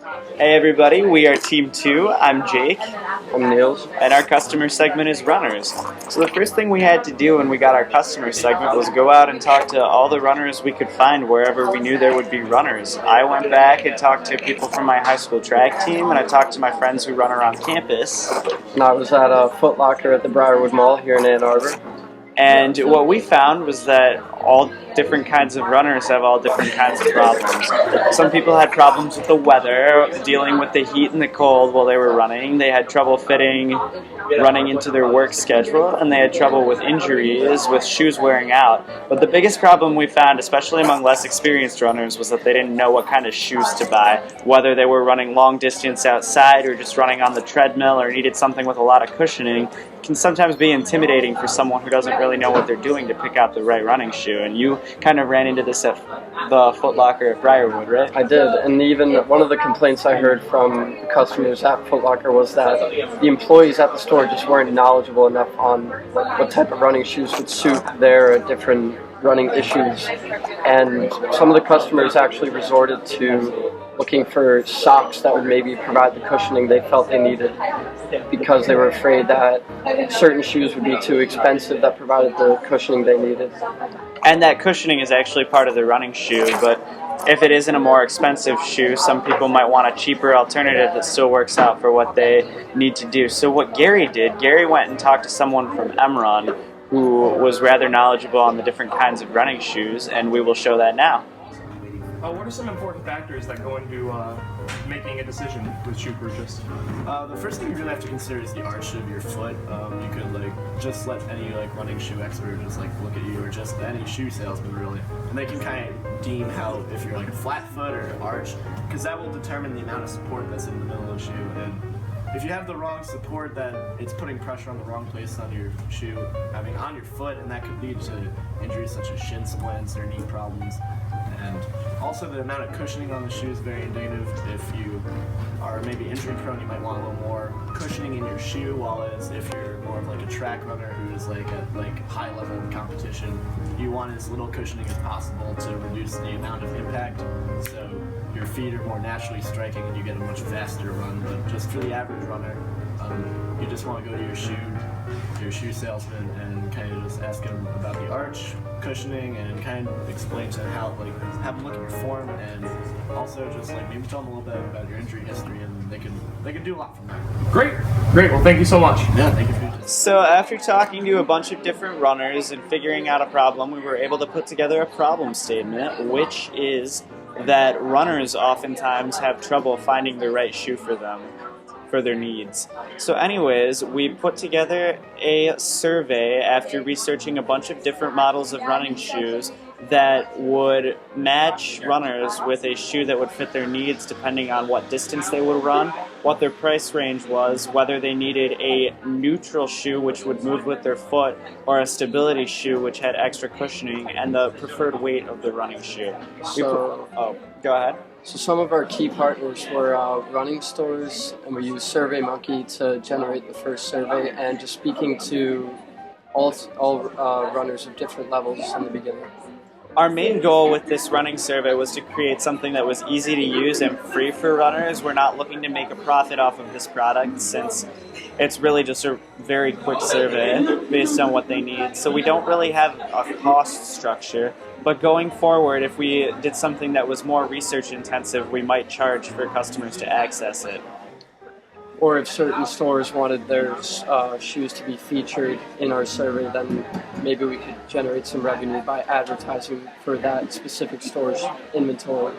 Hey everybody, we are Team 2. I'm Jake. I'm Niels. And our customer segment is runners. So the first thing we had to do when we got our customer segment was go out and talk to all the runners we could find wherever we knew there would be runners. I went back and talked to people from my high school track team, and I talked to my friends who run around campus. And I was at a Foot Locker at the Briarwood Mall here in Ann Arbor. And what we found was that all different kinds of runners have all different kinds of problems. Some people had problems with the weather, dealing with the heat and the cold while they were running. They had trouble running into their work schedule, and they had trouble with injuries, with shoes wearing out. But the biggest problem we found, especially among less experienced runners, was that they didn't know what kind of shoes to buy, whether they were running long distance outside or just running on the treadmill or needed something with a lot of cushioning. Can sometimes be intimidating for someone who doesn't really know what they're doing to pick out the right running shoe. And you kind of ran into this at the Foot Locker at Briarwood, right? I did, and even one of the complaints I heard from the customers at Foot Locker was that the employees at the store just weren't knowledgeable enough on what type of running shoes would suit their different running issues. And some of the customers actually resorted to looking for socks that would maybe provide the cushioning they felt they needed, because they were afraid that certain shoes would be too expensive that provided the cushioning they needed. And that cushioning is actually part of the running shoe, but if it isn't a more expensive shoe, some people might want a cheaper alternative that still works out for what they need to do. So what Gary did, Gary went and talked to someone from Emron who was rather knowledgeable on the different kinds of running shoes, and we will show that now. What are some important factors that go into making a decision with shoe purchase? The first thing you really have to consider is the arch of your foot. You could just let any running shoe expert just look at you, or just any shoe salesman really, and they can kind of deem how, if you're a flat foot or an arch, because that will determine the amount of support that's in the middle of the shoe. And if you have the wrong support, then it's putting pressure on the wrong place on your shoe, on your foot, and that could lead to injuries such as shin splints or knee problems. And also the amount of cushioning on the shoe is very indicative. If you are maybe injury prone, you might want a little more cushioning in your shoe, while if you're more of a track runner who is at high level competition, you want as little cushioning as possible to reduce the amount of impact, so your feet are more naturally striking and you get a much faster run. But just for the average runner, you just want to go to your shoe salesman and kind of just ask him about the arch, cushioning, and kind of explain to him have him look at your form, and also just maybe tell him a little bit about your injury history, and they can do a lot from that. Great. Well, thank you so much. Yeah, thank you for your time. So after talking to a bunch of different runners and figuring out a problem, we were able to put together a problem statement, which is that runners oftentimes have trouble finding the right shoe for them, for their needs. So anyways, we put together a survey after researching a bunch of different models of running shoes that would match runners with a shoe that would fit their needs depending on what distance they would run, what their price range was, whether they needed a neutral shoe which would move with their foot, or a stability shoe which had extra cushioning, and the preferred weight of the running shoe. Go ahead. So some of our key partners were running stores, and we used SurveyMonkey to generate the first survey, and just speaking to all runners of different levels in the beginning. Our main goal with this running survey was to create something that was easy to use and free for runners. We're not looking to make a profit off of this product, since it's really just a very quick survey based on what they need. So we don't really have a cost structure. But going forward, if we did something that was more research intensive, we might charge for customers to access it. Or if certain stores wanted their shoes to be featured in our survey, then maybe we could generate some revenue by advertising for that specific store's inventory.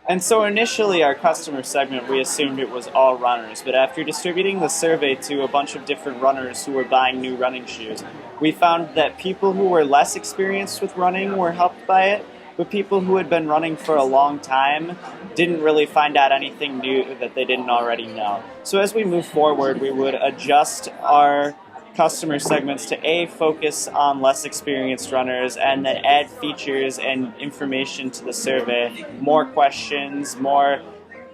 And so initially our customer segment, we assumed it was all runners, but after distributing the survey to a bunch of different runners who were buying new running shoes, we found that people who were less experienced with running were helped by it, but people who had been running for a long time didn't really find out anything new that they didn't already know. So as we move forward, we would adjust our customer segments to focus on less experienced runners, and then add features and information to the survey, more questions, more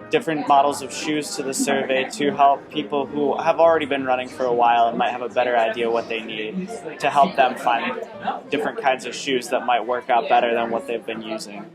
different models of shoes to the survey to help people who have already been running for a while and might have a better idea what they need, to help them find different kinds of shoes that might work out better than what they've been using.